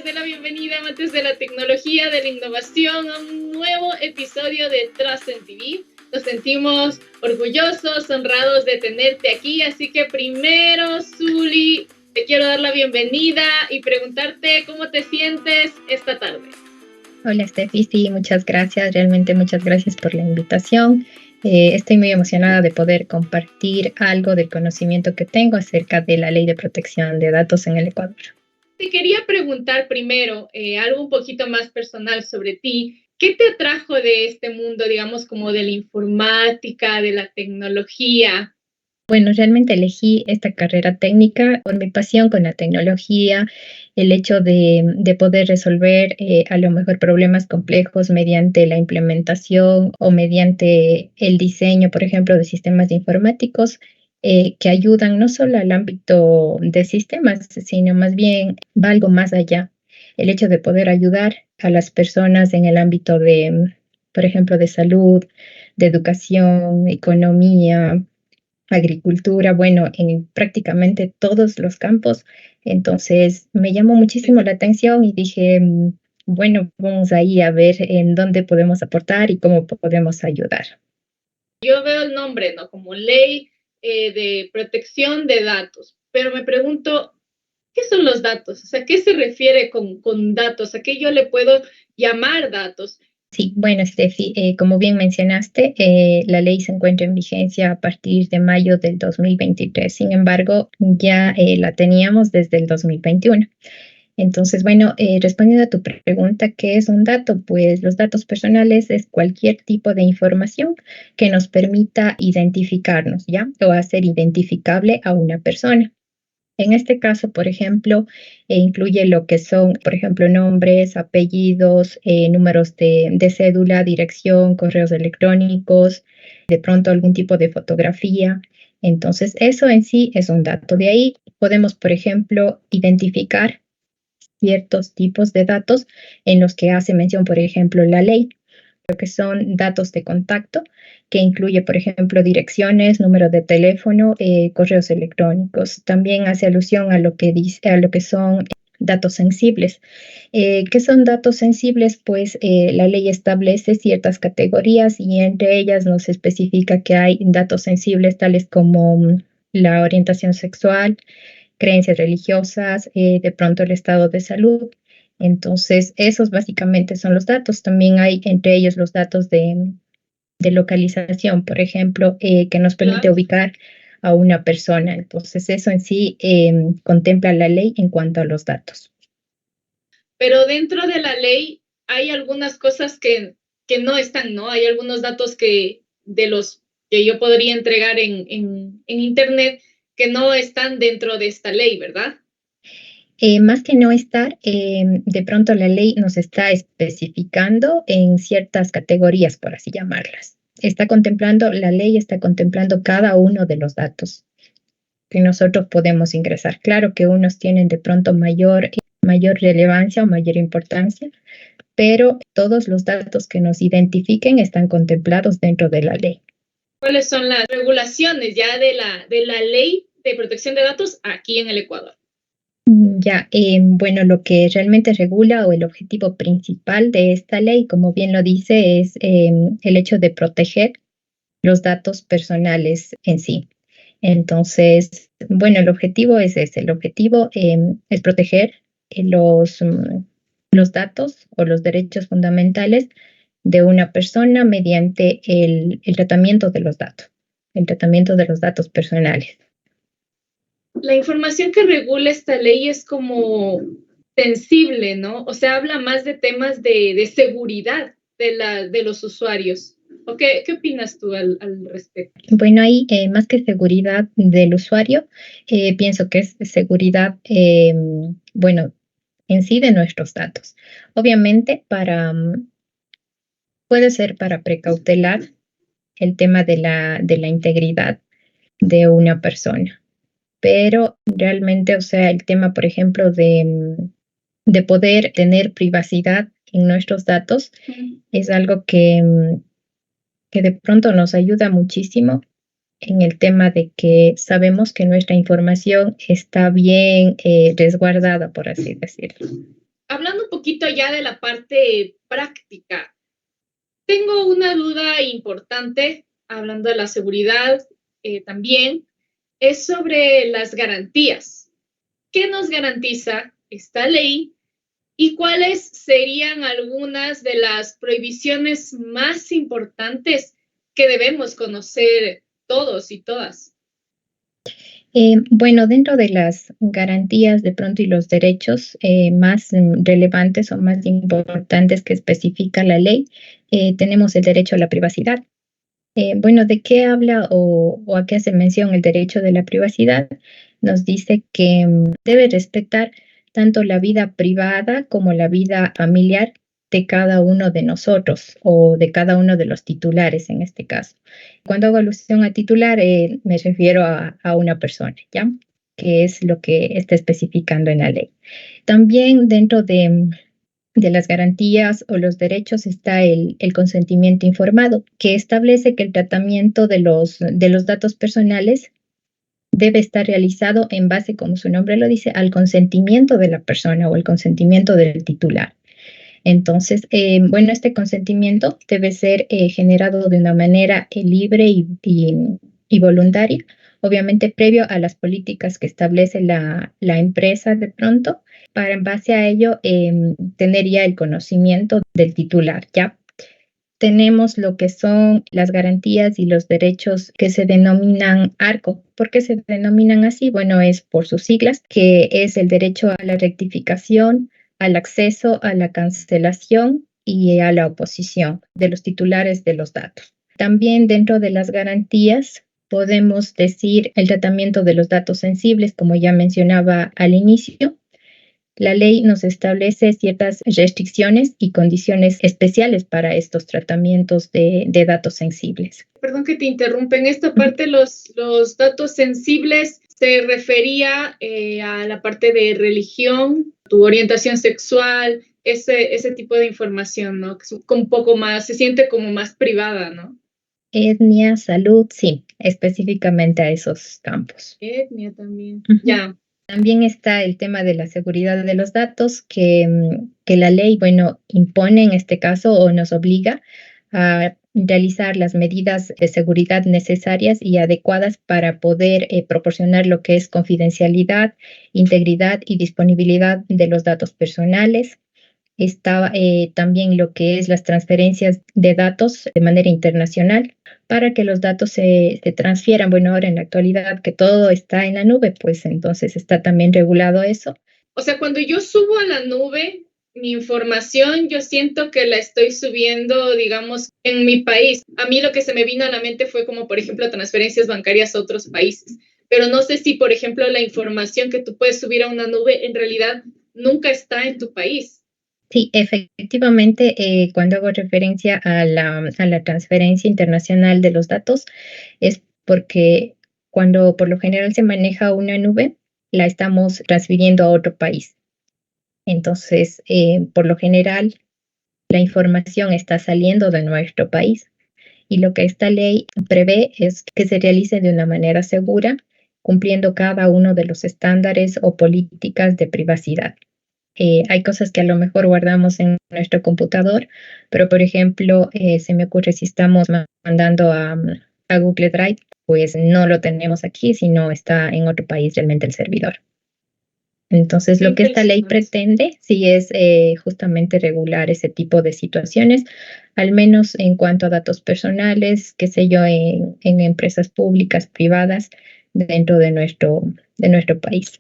dé la bienvenida, amantes de la tecnología, de la innovación, a un nuevo episodio de Trust en TV. Nos sentimos orgullosos, honrados de tenerte aquí, así que primero, Zuli, te quiero dar la bienvenida y preguntarte cómo te sientes esta tarde. Hola, Steffi, sí, muchas gracias, realmente muchas gracias por la invitación. Estoy muy emocionada de poder compartir algo del conocimiento que tengo acerca de la Ley de Protección de Datos en el Ecuador. Te quería preguntar primero algo un poquito más personal sobre ti. ¿Qué te atrajo de este mundo, digamos, como de la informática, de la tecnología? Bueno, realmente elegí esta carrera técnica por mi pasión con la tecnología, el hecho de poder resolver a lo mejor problemas complejos mediante la implementación o mediante el diseño, por ejemplo, de sistemas informáticos que ayudan no solo al ámbito de sistemas, sino más bien va algo más allá. El hecho de poder ayudar a las personas en el ámbito de, por ejemplo, de salud, de educación, economía, agricultura, bueno, en prácticamente todos los campos. Entonces me llamó muchísimo la atención y dije, bueno, vamos ahí a ver en dónde podemos aportar y cómo podemos ayudar. Yo veo el nombre, ¿no? Como ley de protección de datos, pero me pregunto, ¿qué son los datos? O sea, ¿qué se refiere con datos? ¿A qué yo le puedo llamar datos? Sí, bueno, Steffi, como bien mencionaste, la ley se encuentra en vigencia a partir de mayo del 2023. Sin embargo, ya la teníamos desde el 2021. Entonces, bueno, respondiendo a tu pregunta, ¿qué es un dato? Pues los datos personales es cualquier tipo de información que nos permita identificarnos, ¿ya? O hacer identificable a una persona. En este caso, por ejemplo, incluye lo que son, por ejemplo, nombres, apellidos, números de cédula, dirección, correos electrónicos, de pronto algún tipo de fotografía. Entonces, eso en sí es un dato. De ahí podemos, por ejemplo, identificar ciertos tipos de datos en los que hace mención, por ejemplo, la ley, lo que son datos de contacto, que incluye, por ejemplo, direcciones, número de teléfono, correos electrónicos. También hace alusión a lo que dice, a lo que son datos sensibles. ¿Qué son datos sensibles? Pues la ley establece ciertas categorías y entre ellas nos especifica que hay datos sensibles tales como la orientación sexual, creencias religiosas, de pronto el estado de salud. Entonces, esos básicamente son los datos. También hay entre ellos los datos de localización, por ejemplo, que nos permite Claro. ubicar a una persona. Entonces, eso en sí contempla la ley en cuanto a los datos. Pero dentro de la ley hay algunas cosas que no están, ¿no? Hay algunos datos que de los que yo podría entregar en Internet que no están dentro de esta ley, ¿verdad? Más que no estar, de pronto la ley nos está especificando en ciertas categorías, por así llamarlas. Está contemplando, la ley está contemplando cada uno de los datos que nosotros podemos ingresar. Claro que unos tienen de pronto mayor relevancia o mayor importancia, pero todos los datos que nos identifiquen están contemplados dentro de la ley. ¿Cuáles son las regulaciones ya de la ley de protección de datos aquí en el Ecuador? Ya, bueno, lo que realmente regula o el objetivo principal de esta ley, como bien lo dice, es el hecho de proteger los datos personales en sí. Entonces, bueno, el objetivo es ese, el objetivo es proteger los datos o los derechos fundamentales de una persona mediante el tratamiento de los datos, el tratamiento de los datos personales. La información que regula esta ley es como sensible, ¿no? O sea, habla más de temas de seguridad de los usuarios. ¿O qué opinas tú al respecto? Bueno, ahí más que seguridad del usuario, pienso que es seguridad, bueno, en sí de nuestros datos. Obviamente, puede ser para precautelar el tema de la integridad de una persona, pero realmente, o sea, el tema, por ejemplo, de poder tener privacidad en nuestros datos es algo que de pronto nos ayuda muchísimo en el tema de que sabemos que nuestra información está bien resguardada, por así decirlo. hablando un poquito ya de la parte práctica, tengo una duda importante, hablando de la seguridad también, es sobre las garantías. ¿Qué nos garantiza esta ley y cuáles serían algunas de las prohibiciones más importantes que debemos conocer todos y todas? Bueno, dentro de las garantías de pronto y los derechos más relevantes o más importantes que especifica la ley, tenemos el derecho a la privacidad. Bueno, ¿de qué habla o a qué hace mención el derecho de la privacidad? Nos dice que debe respetar tanto la vida privada como la vida familiar de cada uno de nosotros o de cada uno de los titulares en este caso. Cuando hago alusión a titular, me refiero a una persona, ¿ya? Que es lo que está especificando en la ley. También dentro de las garantías o los derechos está el consentimiento informado, que establece que el tratamiento de los datos personales debe estar realizado en base, como su nombre lo dice, al consentimiento de la persona o el consentimiento del titular. Entonces, bueno, este consentimiento debe ser generado de una manera libre y voluntaria, obviamente previo a las políticas que establece la empresa de pronto, para en base a ello tener ya el conocimiento del titular, ¿ya? Tenemos lo que son las garantías y los derechos que se denominan ARCO. ¿Por qué se denominan así? Bueno, es por sus siglas, que es el derecho a la rectificación, al acceso, a la cancelación y a la oposición de los titulares de los datos. También dentro de las garantías podemos decir el tratamiento de los datos sensibles, como ya mencionaba al inicio. La ley nos establece ciertas restricciones y condiciones especiales para estos tratamientos de datos sensibles. Perdón que te interrumpa, en esta parte los datos sensibles se refería a la parte de religión, tu orientación sexual, ese tipo de información, ¿no? Que es un poco más, se siente como más privada, ¿no? Etnia, salud, sí, específicamente a esos campos. Etnia también, ya. También está el tema de la seguridad de los datos que la ley, bueno, impone en este caso o nos obliga a realizar las medidas de seguridad necesarias y adecuadas para poder proporcionar lo que es confidencialidad, integridad y disponibilidad de los datos personales. Está también lo que es las transferencias de datos de manera internacional para que los datos se transfieran. Bueno, ahora en la actualidad que todo está en la nube, pues entonces está también regulado eso. O sea, cuando yo subo a la nube mi información, yo siento que la estoy subiendo, digamos, en mi país. A mí lo que se me vino a la mente fue como, por ejemplo, transferencias bancarias a otros países. Pero no sé si, por ejemplo, la información que tú puedes subir a una nube en realidad nunca está en tu país. Sí, efectivamente, cuando hago referencia a la transferencia internacional de los datos, es porque cuando por lo general se maneja una nube, la estamos transfiriendo a otro país. Entonces, por lo general, la información está saliendo de nuestro país y lo que esta ley prevé es que se realice de una manera segura, cumpliendo cada uno de los estándares o políticas de privacidad. Hay cosas que a lo mejor guardamos en nuestro computador, pero por ejemplo, se me ocurre si estamos mandando a Google Drive, pues no lo tenemos aquí, sino está en otro país realmente el servidor. Entonces, lo que esta ley pretende, sí es justamente regular ese tipo de situaciones, al menos en cuanto a datos personales, qué sé yo, en empresas públicas, privadas, dentro de nuestro país.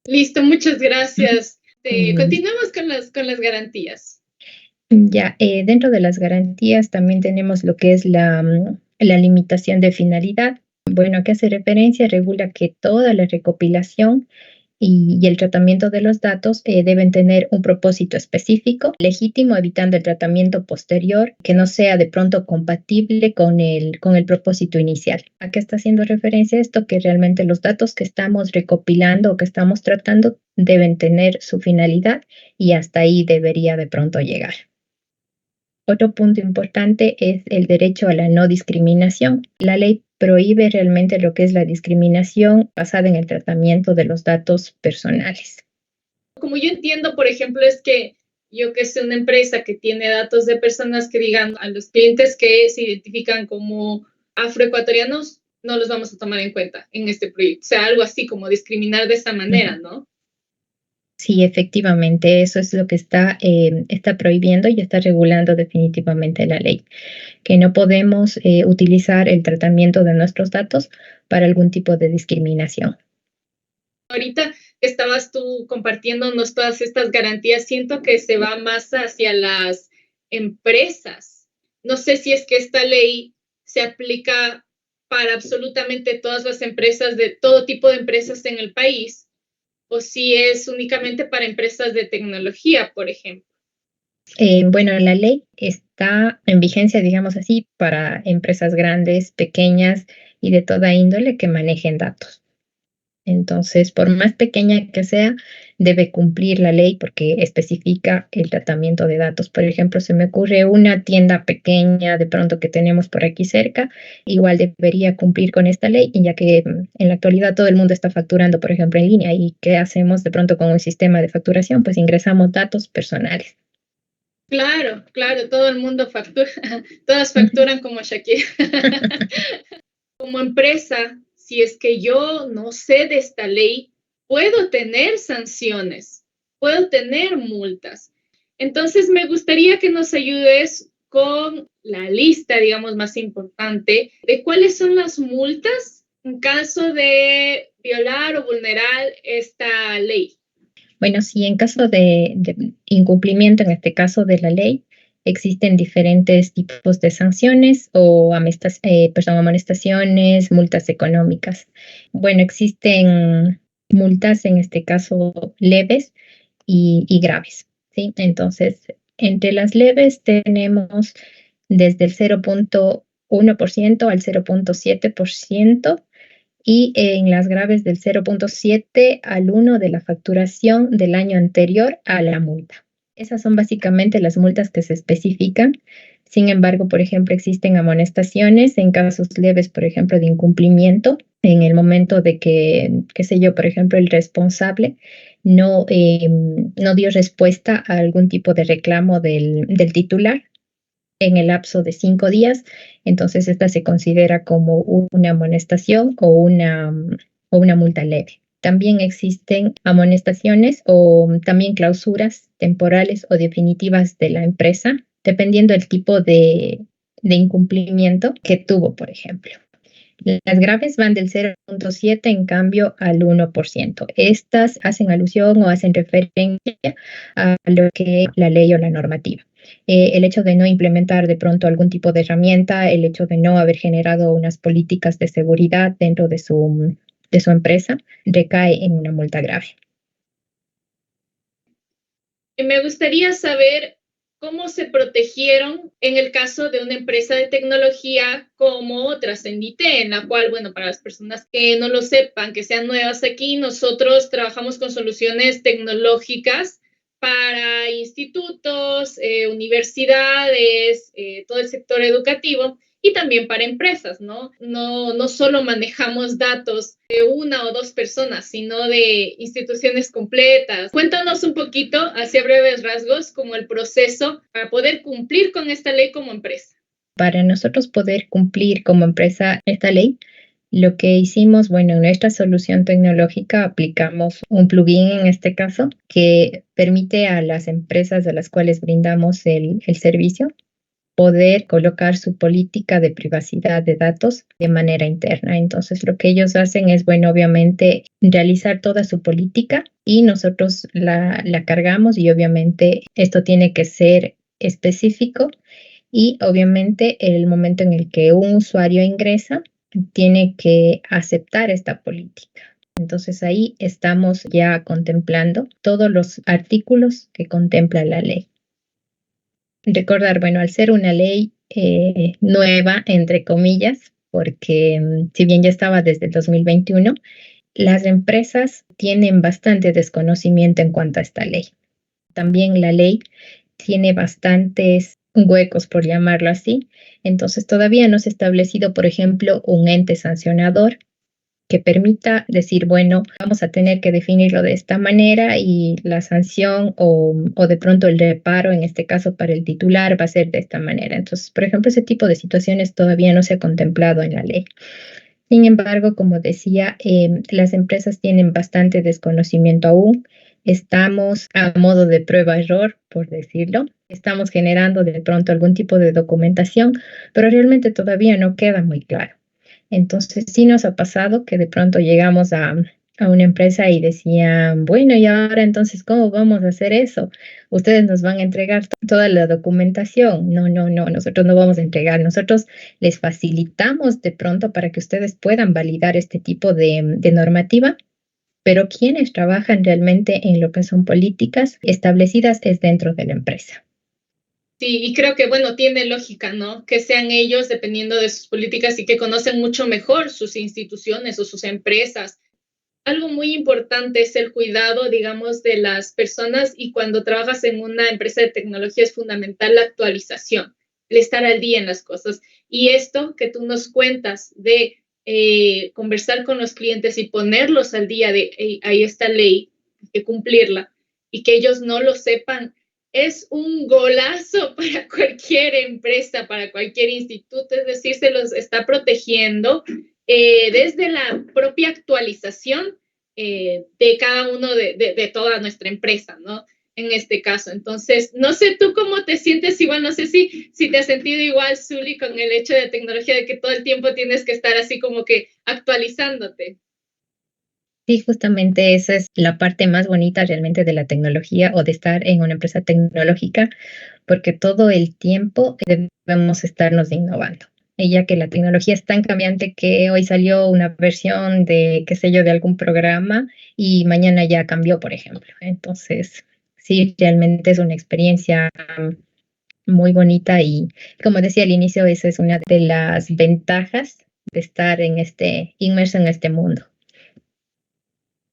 Listo, muchas gracias. Continuamos con las garantías. Ya, dentro de las garantías también tenemos lo que es la limitación de finalidad. Bueno, ¿a qué hace referencia? Regula que toda la recopilación y el tratamiento de los datos deben tener un propósito específico, legítimo, evitando el tratamiento posterior que no sea de pronto compatible con el propósito inicial. ¿A qué está haciendo referencia esto? Que realmente los datos que estamos recopilando o que estamos tratando deben tener su finalidad y hasta ahí debería de pronto llegar. Otro punto importante es el derecho a la no discriminación. La ley prohíbe realmente lo que es la discriminación basada en el tratamiento de los datos personales. Como yo entiendo, por ejemplo, es que yo que sé una empresa que tiene datos de personas que digan a los clientes que se identifican como afroecuatorianos, no los vamos a tomar en cuenta en este proyecto. O sea, algo así como discriminar de esa manera, ¿no? Sí, efectivamente, eso es lo que está prohibiendo y está regulando definitivamente la ley, que no podemos utilizar el tratamiento de nuestros datos para algún tipo de discriminación. Ahorita estabas tú compartiéndonos todas estas garantías, siento que se va más hacia las empresas. No sé si es que esta ley se aplica para absolutamente todas las empresas, de todo tipo de empresas en el país, o si es únicamente para empresas de tecnología, por ejemplo. Bueno, la ley está en vigencia, digamos así, para empresas grandes, pequeñas y de toda índole que manejen datos. Entonces, por más pequeña que sea, debe cumplir la ley porque especifica el tratamiento de datos. Por ejemplo, se me ocurre una tienda pequeña de pronto que tenemos por aquí cerca, igual debería cumplir con esta ley, y ya que en la actualidad todo el mundo está facturando, por ejemplo, en línea. ¿Y qué hacemos de pronto con un sistema de facturación? Pues ingresamos datos personales. Claro, claro, todo el mundo factura, todas Ujú. facturan como Shakira. Como empresa, si es que yo no sé de esta ley, puedo tener sanciones, puedo tener multas. Entonces, me gustaría que nos ayudes con la lista, digamos, más importante de cuáles son las multas en caso de violar o vulnerar esta ley. Bueno, sí, en caso de incumplimiento, en este caso de la ley, existen diferentes tipos de sanciones o amonestaciones, multas económicas. Bueno, existen multas en este caso leves y graves, ¿sí? Entonces, entre las leves tenemos desde el 0,1% al 0,7%, y en las graves del 0,7 al 1 de la facturación del año anterior a la multa. Esas son básicamente las multas que se especifican. Sin embargo, por ejemplo, existen amonestaciones en casos leves, por ejemplo, de incumplimiento, en el momento de que, qué sé yo, por ejemplo, el responsable no dio respuesta a algún tipo de reclamo del titular en el lapso de 5 días. Entonces esta se considera como una amonestación o una multa leve. También existen amonestaciones o también clausuras temporales o definitivas de la empresa, dependiendo del tipo de incumplimiento que tuvo, por ejemplo. Las graves van del 0,7 en cambio al 1%. Estas hacen alusión o hacen referencia a lo que es la ley o la normativa. El hecho de no implementar de pronto algún tipo de herramienta, el hecho de no haber generado unas políticas de seguridad dentro de su empresa, recae en una multa grave. Y me gustaría saber cómo se protegieron en el caso de una empresa de tecnología como Trascendite, en la cual, bueno, para las personas que no lo sepan, que sean nuevas aquí, nosotros trabajamos con soluciones tecnológicas para institutos, universidades, todo el sector educativo y también para empresas, ¿no? No solo manejamos datos de una o dos personas, sino de instituciones completas. Cuéntanos un poquito, hacia breves rasgos, como el proceso para poder cumplir con esta ley como empresa. Para nosotros poder cumplir como empresa esta ley, lo que hicimos, bueno, en nuestra solución tecnológica aplicamos un plugin en este caso que permite a las empresas a las cuales brindamos el servicio poder colocar su política de privacidad de datos de manera interna. Entonces, lo que ellos hacen es, bueno, obviamente realizar toda su política y nosotros la cargamos, y obviamente esto tiene que ser específico, y obviamente el momento en el que un usuario ingresa tiene que aceptar esta política. Entonces ahí estamos ya contemplando todos los artículos que contempla la ley. Recordar, bueno, al ser una ley nueva, entre comillas, porque si bien ya estaba desde el 2021, las empresas tienen bastante desconocimiento en cuanto a esta ley. También la ley tiene bastantes huecos, por llamarlo así. Entonces todavía no se ha establecido, por ejemplo, un ente sancionador que permita decir, bueno, vamos a tener que definirlo de esta manera y la sanción o de pronto el reparo, en este caso para el titular, va a ser de esta manera. Entonces, por ejemplo, ese tipo de situaciones todavía no se ha contemplado en la ley. Sin embargo, como decía, las empresas tienen bastante desconocimiento aún. Estamos a modo de prueba-error, por decirlo. Estamos generando de pronto algún tipo de documentación, pero realmente todavía no queda muy claro. Entonces, sí nos ha pasado que de pronto llegamos a una empresa y decían, bueno, y ahora entonces, ¿cómo vamos a hacer eso? Ustedes nos van a entregar toda la documentación. No, no, no, nosotros no vamos a entregar. Nosotros les facilitamos de pronto para que ustedes puedan validar este tipo de normativa, pero quienes trabajan realmente en lo que son políticas establecidas es dentro de la empresa. Sí, y creo que, bueno, tiene lógica, ¿no? Que sean ellos, dependiendo de sus políticas y que conocen mucho mejor sus instituciones o sus empresas. Algo muy importante es el cuidado, digamos, de las personas y cuando trabajas en una empresa de tecnología es fundamental la actualización, el estar al día en las cosas. Y esto que tú nos cuentas de conversar con los clientes y ponerlos al día de hay esta ley, hay que cumplirla y que ellos no lo sepan, es un golazo para cualquier empresa, para cualquier instituto, es decir, se los está protegiendo desde la propia actualización de cada uno de toda nuestra empresa, ¿no? En este caso. Entonces, no sé tú cómo te sientes igual, no sé si te has sentido igual, Zuli, con el hecho de tecnología, de que todo el tiempo tienes que estar así como que actualizándote. Sí, justamente esa es la parte más bonita realmente de la tecnología o de estar en una empresa tecnológica, porque todo el tiempo debemos estarnos innovando. Y ya que la tecnología es tan cambiante que hoy salió una versión de, qué sé yo, de algún programa y mañana ya cambió, por ejemplo. Entonces, sí, realmente es una experiencia muy bonita y como decía al inicio, esa es una de las ventajas de estar inmerso en este mundo.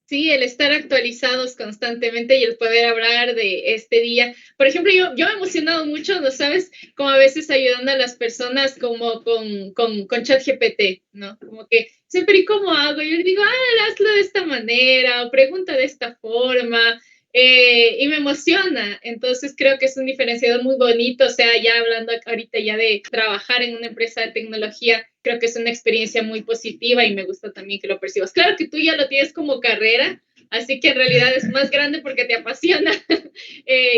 Sí, el estar actualizados constantemente y el poder hablar de este día. Por ejemplo, yo me he emocionado mucho, ¿no sabes? Como a veces ayudando a las personas como con ChatGPT, ¿no? Como que siempre, ¿y cómo hago? Yo digo, hazlo de esta manera o pregunta de esta forma. Y me emociona, entonces creo que es un diferenciador muy bonito, o sea, ya hablando ahorita ya de trabajar en una empresa de tecnología, creo que es una experiencia muy positiva y me gusta también que lo percibas. Claro que tú ya lo tienes como carrera, así que en realidad es más grande porque te apasiona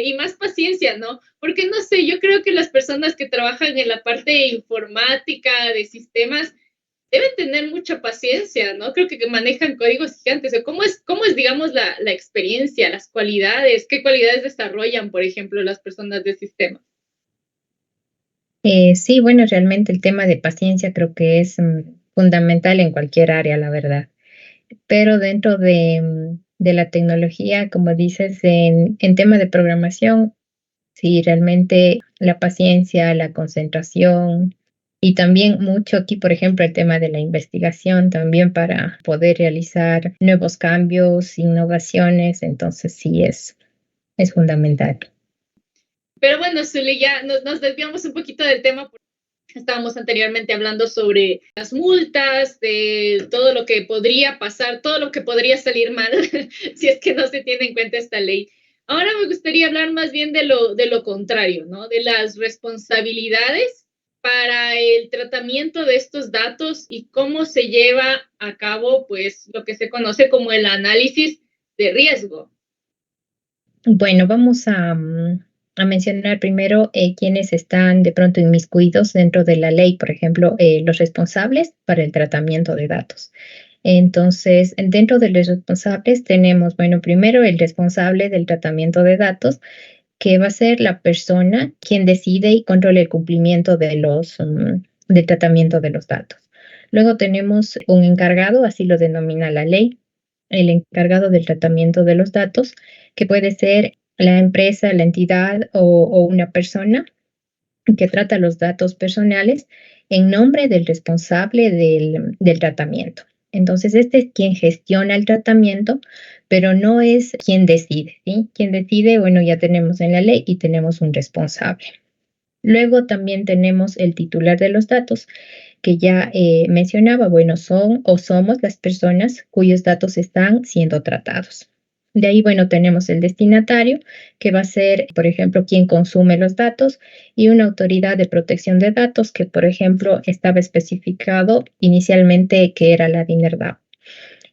y más paciencia, ¿no? Porque no sé, yo creo que las personas que trabajan en la parte de informática, de sistemas, deben tener mucha paciencia, ¿no? Creo que manejan códigos gigantes. Cómo es digamos, la experiencia, las cualidades? ¿Qué cualidades desarrollan, por ejemplo, las personas de sistemas? Sí, bueno, realmente el tema de paciencia creo que es fundamental en cualquier área, la verdad. Pero dentro de la tecnología, como dices, en tema de programación, sí, realmente la paciencia, la concentración y también mucho aquí, por ejemplo, el tema de la investigación también para poder realizar nuevos cambios, innovaciones, entonces sí es fundamental. Pero bueno, Zuli, ya nos desviamos un poquito del tema. Estábamos anteriormente hablando sobre las multas, de todo lo que podría pasar, todo lo que podría salir mal si es que no se tiene en cuenta esta ley. Ahora me gustaría hablar más bien de lo contrario, ¿no? De las responsabilidades para el tratamiento de estos datos y cómo se lleva a cabo, pues, lo que se conoce como el análisis de riesgo. Bueno, vamos a mencionar primero quiénes están de pronto inmiscuidos dentro de la ley, por ejemplo, los responsables para el tratamiento de datos. Entonces, dentro de los responsables tenemos, bueno, primero el responsable del tratamiento de datos, que va a ser la persona quien decide y controla el cumplimiento del tratamiento de los datos. Luego tenemos un encargado, así lo denomina la ley, el encargado del tratamiento de los datos, que puede ser la empresa, la entidad o una persona que trata los datos personales en nombre del responsable del tratamiento. Entonces, este es quien gestiona el tratamiento, pero no es quien decide, ¿sí? Quien decide, bueno, ya tenemos en la ley y tenemos un responsable. Luego también tenemos el titular de los datos, que ya mencionaba, bueno, son o somos las personas cuyos datos están siendo tratados. De ahí, bueno, tenemos el destinatario, que va a ser, por ejemplo, quien consume los datos, y una autoridad de protección de datos, que, por ejemplo, estaba especificado inicialmente que era la DINERDAO.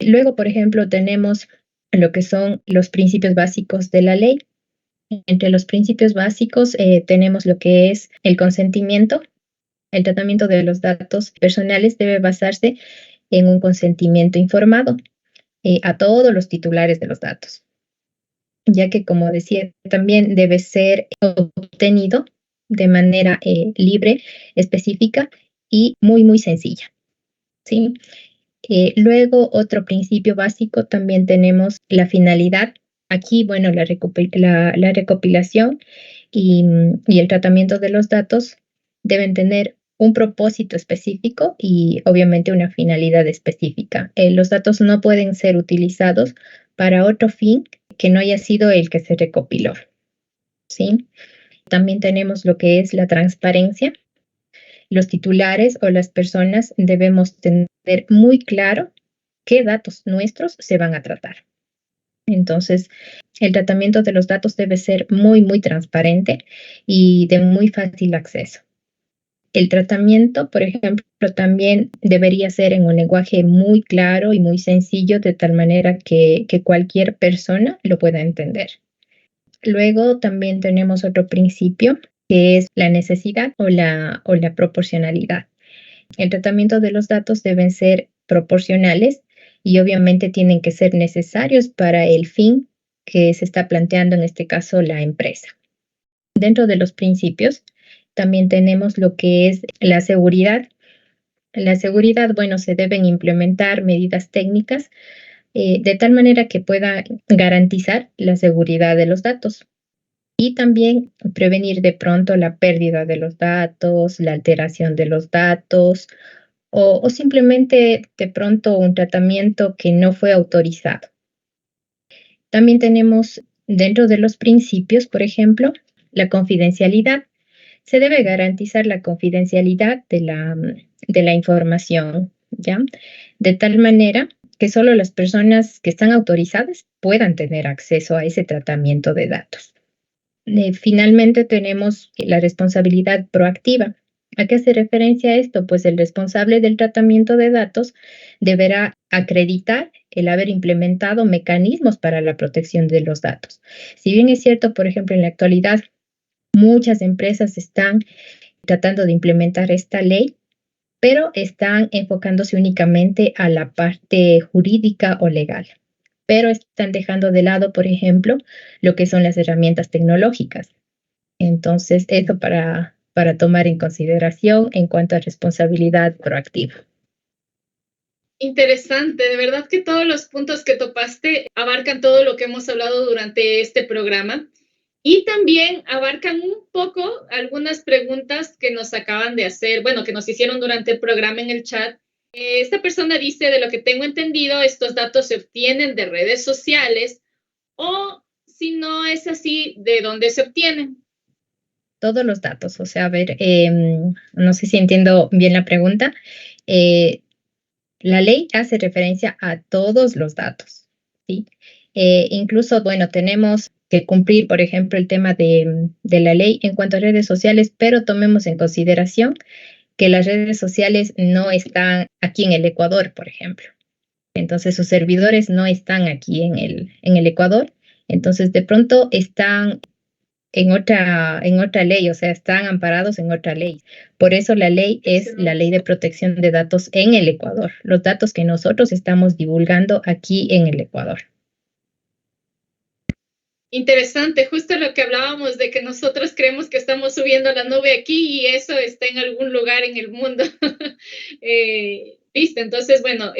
Luego, por ejemplo, tenemos lo que son los principios básicos de la ley. Entre los principios básicos tenemos lo que es el consentimiento. El tratamiento de los datos personales debe basarse en un consentimiento informado a todos los titulares de los datos, ya que, como decía, también debe ser obtenido de manera libre, específica y muy, muy sencilla, ¿sí? Luego, otro principio básico, también tenemos la finalidad. Aquí, bueno, la recopilación y el tratamiento de los datos deben tener un propósito específico y obviamente una finalidad específica. Los datos no pueden ser utilizados para otro fin que no haya sido el que se recopiló, ¿sí? También tenemos lo que es la transparencia. Los titulares o las personas debemos tener muy claro qué datos nuestros se van a tratar. Entonces, el tratamiento de los datos debe ser muy, muy transparente y de muy fácil acceso. El tratamiento, por ejemplo, también debería ser en un lenguaje muy claro y muy sencillo, de tal manera que cualquier persona lo pueda entender. Luego también tenemos otro principio, que es la necesidad o la proporcionalidad. El tratamiento de los datos deben ser proporcionales y obviamente tienen que ser necesarios para el fin que se está planteando, en este caso, la empresa. Dentro de los principios también tenemos lo que es la seguridad. La seguridad, bueno, se deben implementar medidas técnicas de tal manera que pueda garantizar la seguridad de los datos y también prevenir de pronto la pérdida de los datos, la alteración de los datos o simplemente de pronto un tratamiento que no fue autorizado. También tenemos dentro de los principios, por ejemplo, la confidencialidad. Se debe garantizar la confidencialidad de la información, ¿ya? De tal manera que solo las personas que están autorizadas puedan tener acceso a ese tratamiento de datos. Finalmente tenemos la responsabilidad proactiva. ¿A qué hace referencia esto? Pues el responsable del tratamiento de datos deberá acreditar el haber implementado mecanismos para la protección de los datos. Si bien es cierto, por ejemplo, en la actualidad muchas empresas están tratando de implementar esta ley, pero están enfocándose únicamente a la parte jurídica o legal, pero están dejando de lado, por ejemplo, lo que son las herramientas tecnológicas. Entonces, eso para tomar en consideración en cuanto a responsabilidad proactiva. Interesante, de verdad que todos los puntos que topaste abarcan todo lo que hemos hablado durante este programa y también abarcan un poco algunas preguntas que nos acaban de hacer, bueno, que nos hicieron durante el programa en el chat. Esta persona dice, de lo que tengo entendido, estos datos se obtienen de redes sociales o, si no es así, ¿de dónde se obtienen? Todos los datos, o sea, a ver, no sé si entiendo bien la pregunta. Eh, la ley hace referencia a todos los datos, ¿sí? Incluso, bueno, tenemos que cumplir, por ejemplo, el tema de la ley en cuanto a redes sociales, pero tomemos en consideración que las redes sociales no están aquí en el Ecuador, por ejemplo. Entonces, sus servidores no están aquí en el Ecuador. Entonces, de pronto están en otra ley, o sea, están amparados en otra ley. Por eso la ley es la Ley de Protección de Datos en el Ecuador, los datos que nosotros estamos divulgando aquí en el Ecuador. Interesante, justo lo que hablábamos de que nosotros creemos que estamos subiendo la nube aquí y eso está en algún lugar en el mundo. ¿Viste? Entonces, bueno,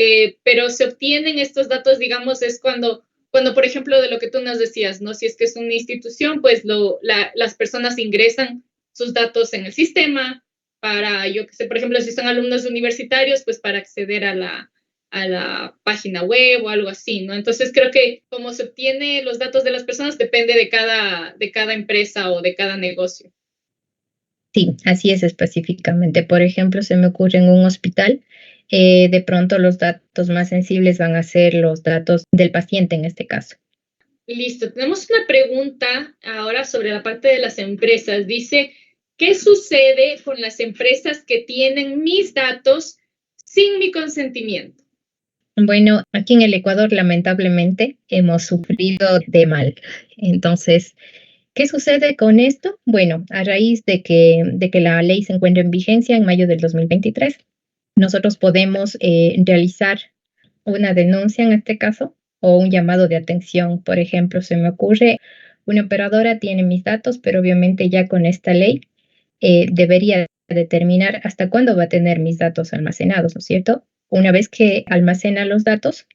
pero se obtienen estos datos, digamos, es cuando, por ejemplo, de lo que tú nos decías, ¿no? Si es que es una institución, pues las personas ingresan sus datos en el sistema para, yo que sé, por ejemplo, si son alumnos universitarios, pues para acceder a la página web o algo así, ¿no? Entonces creo que cómo se obtiene los datos de las personas depende de cada empresa o de cada negocio. Sí, así es específicamente. Por ejemplo, se me ocurre en un hospital, de pronto los datos más sensibles van a ser los datos del paciente en este caso. Listo, tenemos una pregunta ahora sobre la parte de las empresas. Dice, ¿qué sucede con las empresas que tienen mis datos sin mi consentimiento? Bueno, aquí en el Ecuador lamentablemente hemos sufrido de mal. Entonces, ¿qué sucede con esto? Bueno, a raíz de que la ley se encuentra en vigencia en mayo del 2023, nosotros podemos realizar una denuncia en este caso o un llamado de atención. Por ejemplo, se me ocurre, una operadora tiene mis datos, pero obviamente ya con esta ley debería determinar hasta cuándo va a tener mis datos almacenados, ¿no es cierto? Una vez que almacena los datos,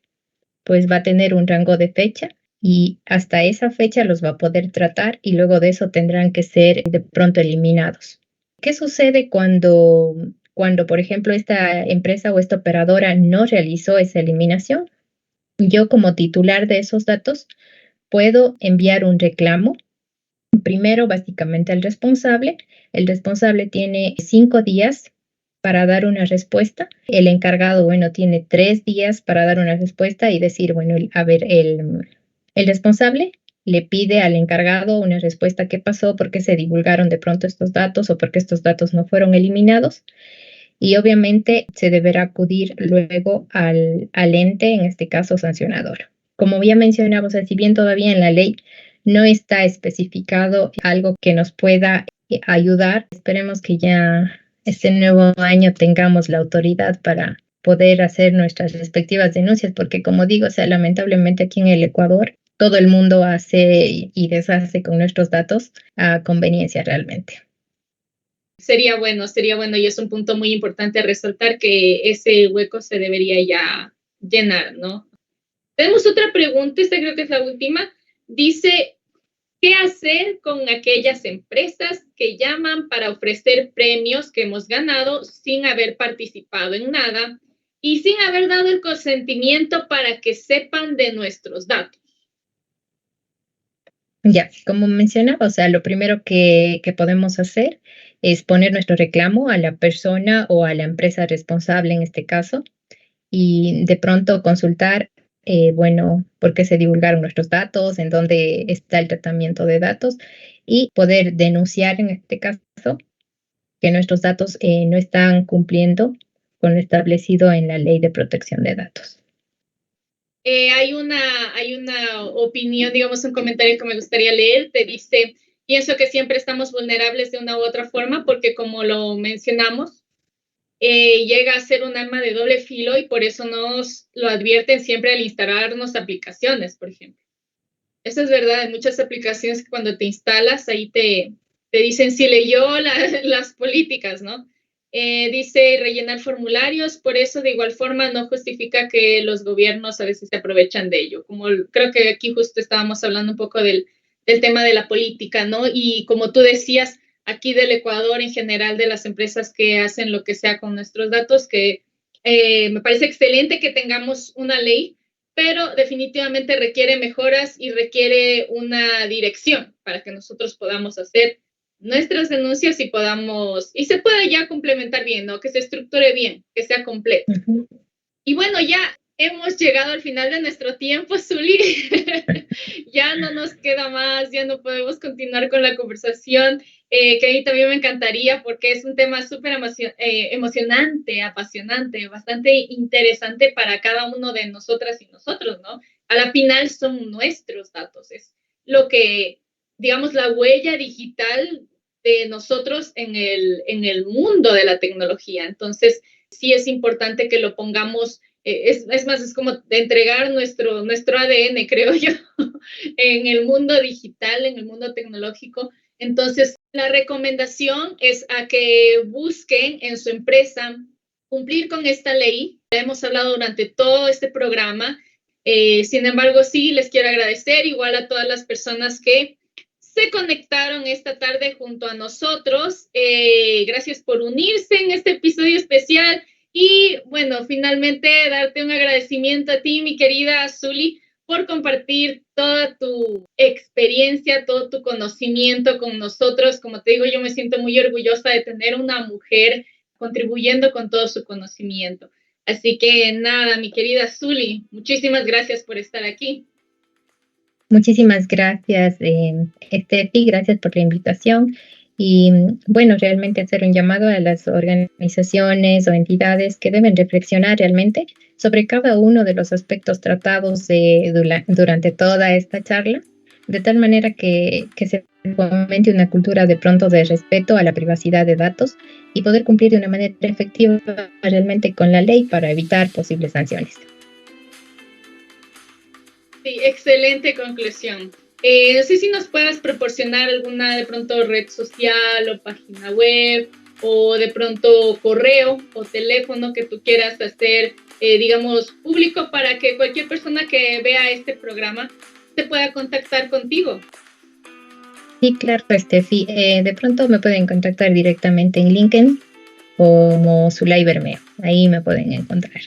pues va a tener un rango de fecha y hasta esa fecha los va a poder tratar y luego de eso tendrán que ser de pronto eliminados. ¿Qué sucede cuando, por ejemplo, esta empresa o esta operadora no realizó esa eliminación? Yo como titular de esos datos puedo enviar un reclamo. Primero, básicamente al responsable. El responsable tiene 5 días para dar una respuesta. El encargado, bueno, tiene 3 días para dar una respuesta y decir, bueno, a ver, el responsable le pide al encargado una respuesta: qué pasó, por qué se divulgaron de pronto estos datos o por qué estos datos no fueron eliminados. Y obviamente se deberá acudir luego al ente, en este caso sancionador. Como ya mencionamos, si bien todavía en la ley no está especificado algo que nos pueda ayudar, esperemos que ya este nuevo año tengamos la autoridad para poder hacer nuestras respectivas denuncias, porque como digo, o sea, lamentablemente aquí en el Ecuador todo el mundo hace y deshace con nuestros datos a conveniencia realmente. Sería bueno y es un punto muy importante a resaltar que ese hueco se debería ya llenar, ¿no? Tenemos otra pregunta, esta creo que es la última. Dice, ¿qué hacer con aquellas empresas que llaman para ofrecer premios que hemos ganado sin haber participado en nada y sin haber dado el consentimiento para que sepan de nuestros datos? Ya, como mencionaba, o sea, lo primero que podemos hacer es poner nuestro reclamo a la persona o a la empresa responsable en este caso y de pronto consultar, bueno, por qué se divulgaron nuestros datos, en dónde está el tratamiento de datos y poder denunciar en este caso que nuestros datos no están cumpliendo con lo establecido en la Ley de Protección de Datos. Hay una opinión, digamos, un comentario que me gustaría leer. Te dice, pienso que siempre estamos vulnerables de una u otra forma porque como lo mencionamos, llega a ser un arma de doble filo y por eso nos lo advierten siempre al instalarnos aplicaciones, por ejemplo. Eso es verdad, hay muchas aplicaciones que cuando te instalas ahí te dicen si leyó las políticas, ¿no? Dice rellenar formularios, por eso de igual forma no justifica que los gobiernos a veces se aprovechan de ello. Como creo que aquí justo estábamos hablando un poco del tema de la política, ¿no? Y como tú decías, aquí del Ecuador en general, de las empresas que hacen lo que sea con nuestros datos, que me parece excelente que tengamos una ley, pero definitivamente requiere mejoras y requiere una dirección para que nosotros podamos hacer nuestras denuncias y podamos, y se pueda ya complementar bien, ¿no? Que se estructure bien, que sea completo. Ujú. Y bueno, ya hemos llegado al final de nuestro tiempo, Zuli. Ya no nos queda más, ya no podemos continuar con la conversación, que a mí también me encantaría porque es un tema súper emocionante, apasionante, bastante interesante para cada uno de nosotras y nosotros, ¿no? A la final son nuestros datos, es lo que, digamos, la huella digital de nosotros en el mundo de la tecnología. Entonces, sí es importante que lo pongamos, es más, es como de entregar nuestro ADN, creo yo, en el mundo digital, en el mundo tecnológico. Entonces, la recomendación es a que busquen en su empresa cumplir con esta ley. Ya hemos hablado durante todo este programa. Sin embargo, sí, les quiero agradecer igual a todas las personas que se conectaron esta tarde junto a nosotros. Gracias por unirse en este episodio especial. Y bueno, finalmente darte un agradecimiento a ti, mi querida Zuli, por compartir toda tu experiencia, todo tu conocimiento con nosotros. Como te digo, yo me siento muy orgullosa de tener una mujer contribuyendo con todo su conocimiento. Así que nada, mi querida Zuli, muchísimas gracias por estar aquí. Muchísimas gracias, Estefi, gracias por la invitación. Y bueno, realmente hacer un llamado a las organizaciones o entidades que deben reflexionar realmente sobre cada uno de los aspectos tratados durante toda esta charla, de tal manera que se fomente una cultura de pronto de respeto a la privacidad de datos y poder cumplir de una manera efectiva realmente con la ley para evitar posibles sanciones. Sí, excelente conclusión. No sé si nos puedas proporcionar alguna de pronto red social o página web o de pronto correo o teléfono que tú quieras hacer, digamos, público para que cualquier persona que vea este programa se pueda contactar contigo. Sí, claro, Estefi. De pronto me pueden contactar directamente en LinkedIn como Zulay Bermeo. Ahí me pueden encontrar.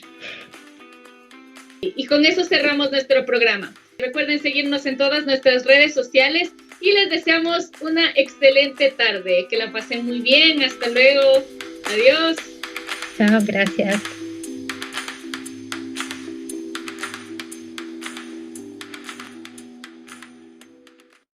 Y con eso cerramos nuestro programa. Recuerden seguirnos en todas nuestras redes sociales y les deseamos una excelente tarde. Que la pasen muy bien. Hasta luego. Adiós. Chao, gracias.